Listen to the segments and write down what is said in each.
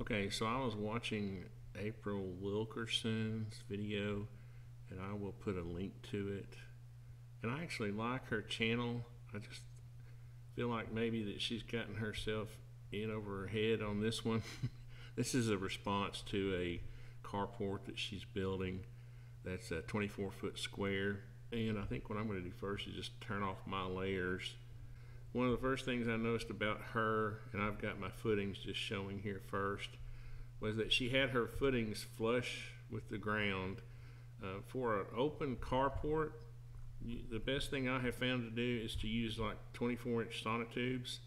Okay, so I was watching April Wilkerson's video, and I will put a link to it. And I actually like her channel. I just feel like maybe that she's gotten herself in over her head on this one. This is a response to a carport that she's building that's a 24-foot square. And I think what I'm going to do first is just turn off my layers. One of the first things I noticed about her, and I've got my footings just showing here first, was that she had her footings flush with the ground. For an open carport, the best thing I have found to do is to use like 24-inch sonotubes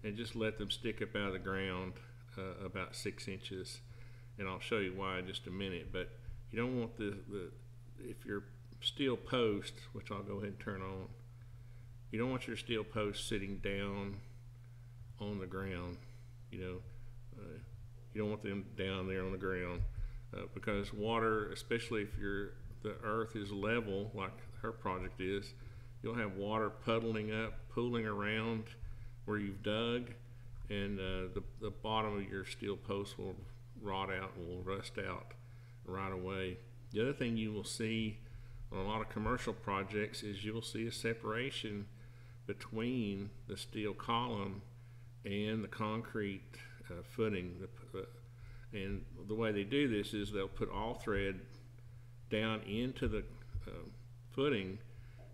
and just let them stick up out of the ground about 6 inches. And I'll show you why in just a minute. But you don't want if your steel post, which I'll go ahead and turn on, you don't want your steel post sitting down on the ground. You don't want them down there on the ground because water, especially if the earth is level like her project is, you'll have water puddling up, pooling around where you've dug, and the bottom of your steel post will rot out and will rust out right away. The other thing you will see on a lot of commercial projects is you'll see a separation between the steel column and the concrete footing. And the way they do this is they'll put all thread down into the footing,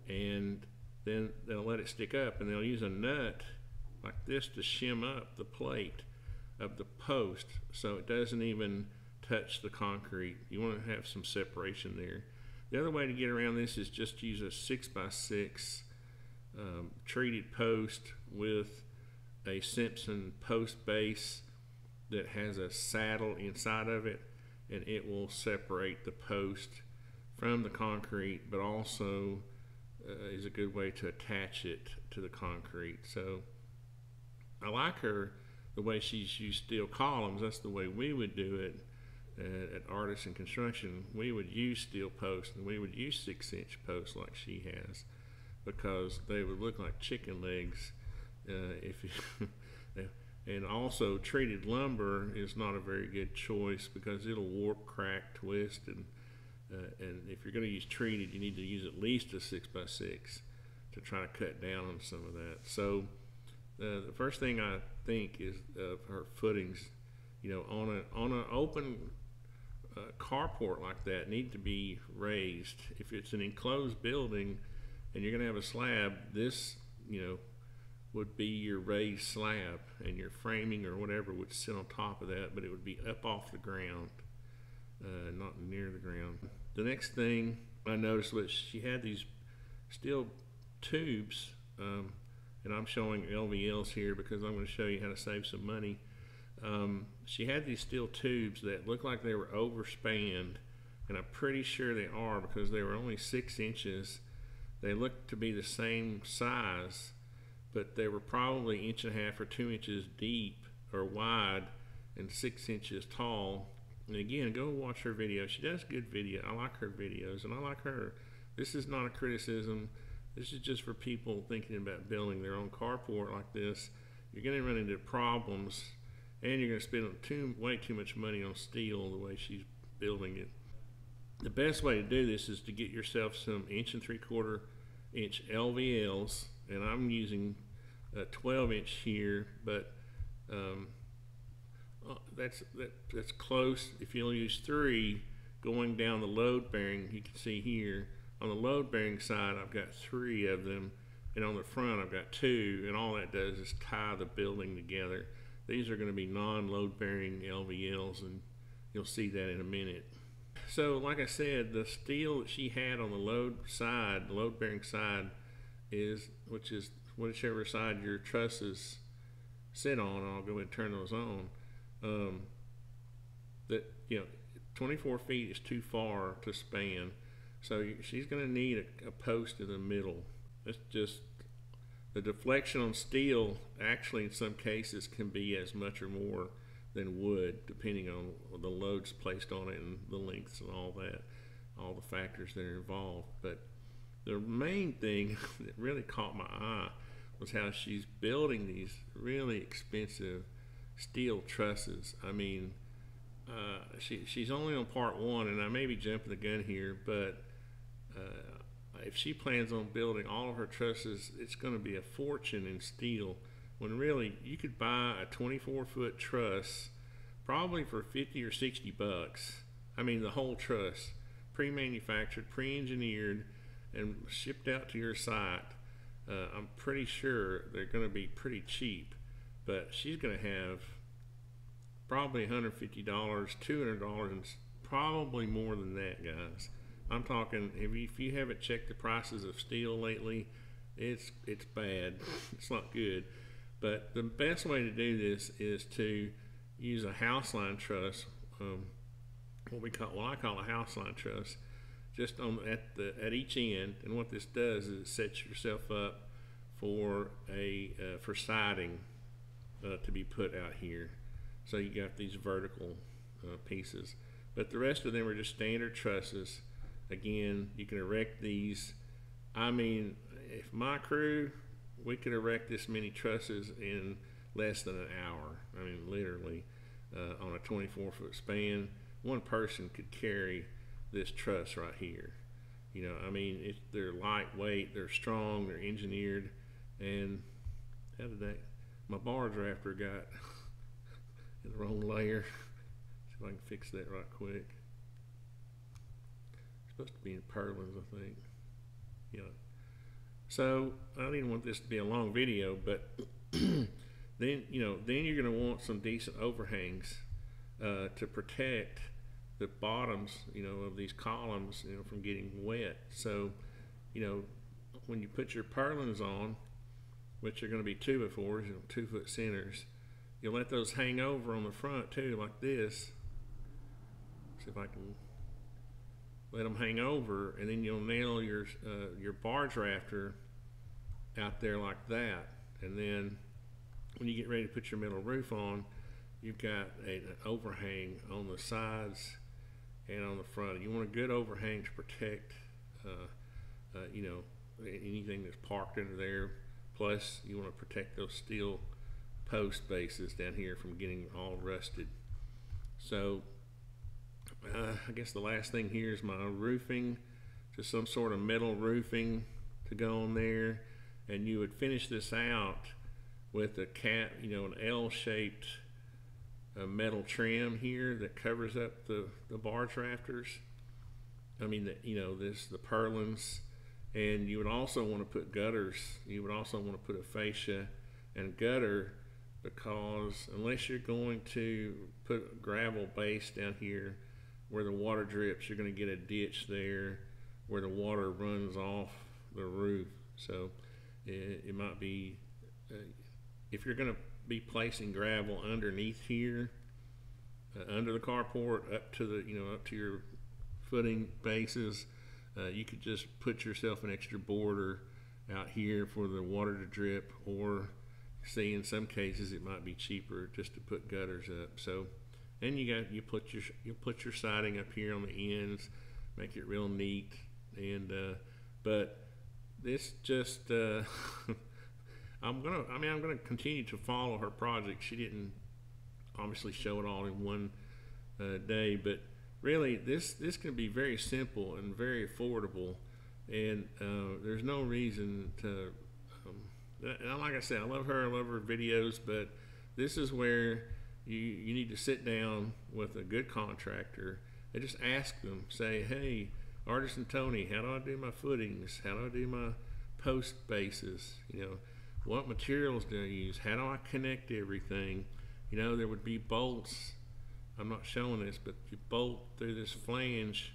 and then they'll let it stick up, and they'll use a nut like this to shim up the plate of the post so it doesn't even touch the concrete. You want to have some separation there. The other way to get around this is just use a 6x6 treated post with a Simpson post base that has a saddle inside of it, and it will separate the post from the concrete, but also is a good way to attach it to the concrete. So I like the way she's used steel columns. That's the way we would do it at Artisan Construction. We would use steel posts, and we would use 6-inch posts like she has, because they would look like chicken legs if you and also treated lumber is not a very good choice because it'll warp, crack, twist, and if you're going to use treated, you need to use at least a 6x6 to try to cut down on some of that. So the first thing I think is her footings, on an open carport like that, need to be raised. If it's an enclosed building and you're going to have a slab, this would be your raised slab, and your framing or whatever would sit on top of that, but it would be up off the ground, not near the ground. The next thing I noticed was she had these steel tubes, and I'm showing LVLs here because I'm going to show you how to save some money. She had these steel tubes that looked like they were overspanned, and I'm pretty sure they are because they were only 6 inches. They looked to be the same size, but they were probably 1.5 inches or 2 inches deep or wide and 6 inches tall. And again, go watch her video. She does good video. I like her videos, and I like her. This is not a criticism. This is just for people thinking about building their own carport like this. You're going to run into problems, and you're going to spend way too much money on steel the way she's building it. The best way to do this is to get yourself some 1 3/4 inch LVLs, and I'm using a 12-inch here, but that's close. If you'll use 3 going down the load bearing, you can see here on the load bearing side I've got 3 of them, and on the front I've got 2, and all that does is tie the building together. These are going to be non-load bearing LVLs, and you'll see that in a minute. So like I said, the steel that she had on the load bearing side which is whichever side your trusses sit on. I'll go ahead and turn those on. 24 feet is too far to span, so she's going to need a post in the middle. It's just the deflection on steel actually in some cases can be as much or more than wood, depending on the loads placed on it and the lengths and all that, all the factors that are involved. But the main thing that really caught my eye was how she's building these really expensive steel trusses. I mean, she's only on part one, and I may be jumping the gun here, but if she plans on building all of her trusses, it's going to be a fortune in steel, when really you could buy a 24-foot truss probably for 50 or 60 bucks. I mean, the whole truss, pre-manufactured, pre-engineered, and shipped out to your site. I'm pretty sure they're going to be pretty cheap, but she's going to have probably $150, $200, and probably more than that, guys. I'm talking, if you haven't checked the prices of steel lately, it's bad. It's not good. But the best way to do this is to use a house line truss, what I call a house line truss, just at each end. And what this does is it sets yourself up for for siding to be put out here. So you got these vertical pieces, but the rest of them are just standard trusses. Again, you can erect these. I mean, if my crew, we could erect this many trusses in less than an hour. I mean, literally, on a 24-foot span, one person could carry this truss right here. You know, I mean, they're lightweight, they're strong, they're engineered, and how did that? My bar drafter got in the wrong layer. See if I can fix that right quick. Supposed to be in purlins, I think. Yeah. So I didn't want this to be a long video, but then you're going to want some decent overhangs to protect the bottoms, of these columns, from getting wet. So, when you put your purlins on, which are going to be 2x4s, 2-foot centers, you'll let those hang over on the front too, like this. See if I can let them hang over, and then you'll nail your bar drafter out there like that. And then when you get ready to put your metal roof on, you've got an overhang on the sides and on the front. You want a good overhang to protect anything that's parked under there. Plus you want to protect those steel post bases down here from getting all rusted. So I guess the last thing here is my roofing, just some sort of metal roofing to go on there, and you would finish this out with a an L-shaped metal trim here that covers up the bar drafters. I mean, the purlins, and you would also want to put gutters. You would also want to put a fascia and gutter, because unless you're going to put a gravel base down here where the water drips, you're going to get a ditch there where the water runs off the roof. So it might be, if you're going to be placing gravel underneath here, under the carport, up to your footing bases, you could just put yourself an extra border out here for the water to drip, or see, in some cases it might be cheaper just to put gutters up. So, and you put your siding up here on the ends, make it real neat. And but this just I'm gonna continue to follow her project. She didn't obviously show it all in one day, but really this can be very simple and very affordable, and there's no reason to and like I said, I love her videos, but this is where you need to sit down with a good contractor and just ask them, say, hey, ArtisanTony, how do I do my footings? How do I do my post bases? What materials do I use? How do I connect everything? There would be bolts. I'm not showing this, but you bolt through this flange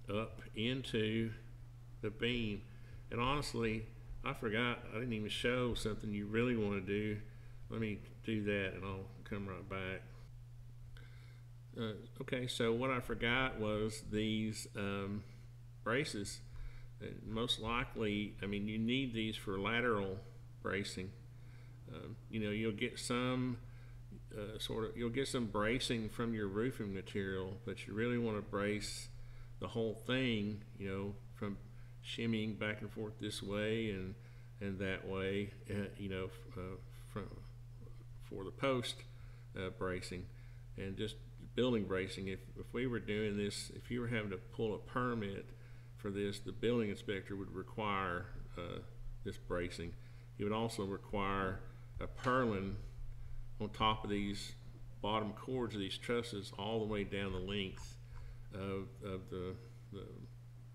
up into the beam. And honestly, I forgot, I didn't even show something you really want to do. Let me do that and I'll come right back. Okay, so what I forgot was these braces. Most likely, you need these for lateral bracing. You'll get some you'll get some bracing from your roofing material, but you really want to brace the whole thing, from shimmying back and forth this way and that way, for the post bracing, and just building bracing. If we were doing this, if you were having to pull a permit for this, the building inspector would require this bracing. He would also require a purlin on top of these bottom cords of these trusses all the way down the length of the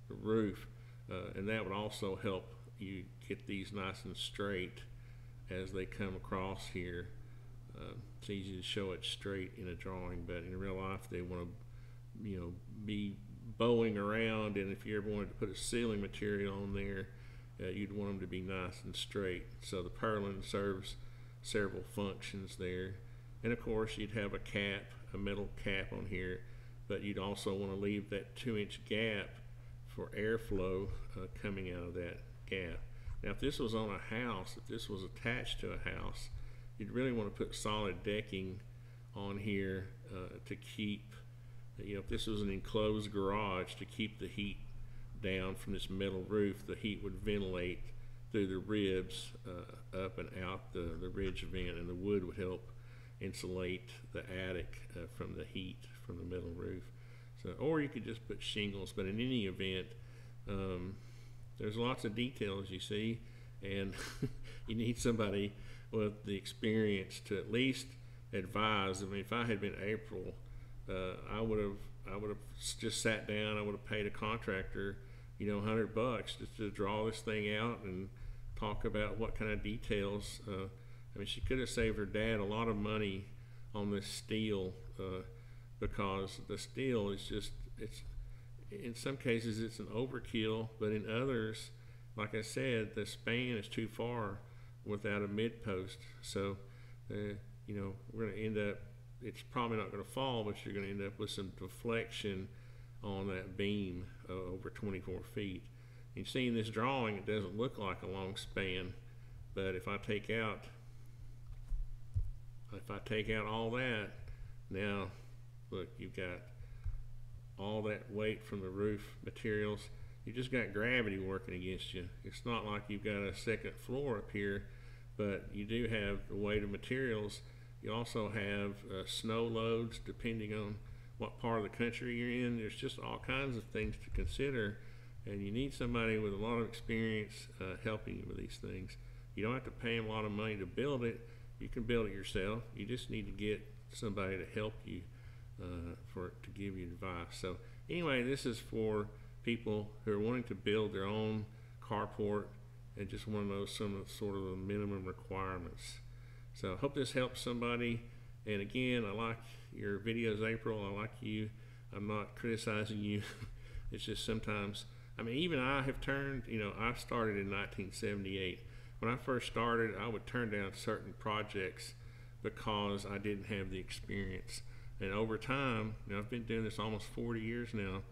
roof, and that would also help you get these nice and straight as they come across here. It's easy to show it straight in a drawing, but in real life they want to, be bowing around, and if you ever wanted to put a ceiling material on there, you'd want them to be nice and straight. So the purlin serves several functions there, and of course you'd have a metal cap on here, but you'd also want to leave that 2-inch gap for airflow coming out of that gap. Now, if this was on a house, if this was attached to a house, you'd really want to put solid decking on here to keep, if this was an enclosed garage, to keep the heat down from this metal roof. The heat would ventilate through the ribs up and out the ridge vent, and the wood would help insulate the attic from the heat from the metal roof. So, or you could just put shingles, but in any event, there's lots of details, you see, and you need somebody with the experience to at least advise. I mean, if I had been April, I would have just sat down. I would have paid a contractor, $100 just to draw this thing out and talk about what kind of details. I mean, she could have saved her dad a lot of money on this steel, because the steel is just, in some cases it's an overkill, but in others, like I said, the span is too far without a mid post. So we're going to end up, it's probably not going to fall, but you're going to end up with some deflection on that beam over 24 feet. You see in this drawing, it doesn't look like a long span, but if I take out all that, now look, you've got all that weight from the roof materials. You just got gravity working against you. It's not like you've got a second floor up here, but you do have the weight of materials. You also have snow loads depending on what part of the country you're in. There's just all kinds of things to consider, and you need somebody with a lot of experience helping you with these things. You don't have to pay them a lot of money to build it. You can build it yourself. You just need to get somebody to help you to give you advice. So anyway, this is for people who are wanting to build their own carport and just want to know some of the sort of the minimum requirements. So I hope this helps somebody. And again, I like your videos, April. I like you. I'm not criticizing you. It's just sometimes, I mean, even I have turned, I started in 1978. When I first started, I would turn down certain projects because I didn't have the experience. And over time, I've been doing this almost 40 years now.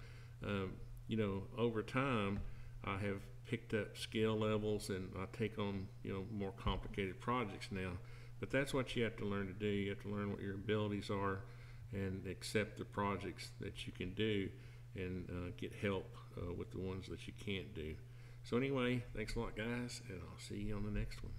Over time, I have picked up skill levels, and I take on, more complicated projects now. But that's what you have to learn to do. You have to learn what your abilities are and accept the projects that you can do, and get help with the ones that you can't do. So anyway, thanks a lot, guys, and I'll see you on the next one.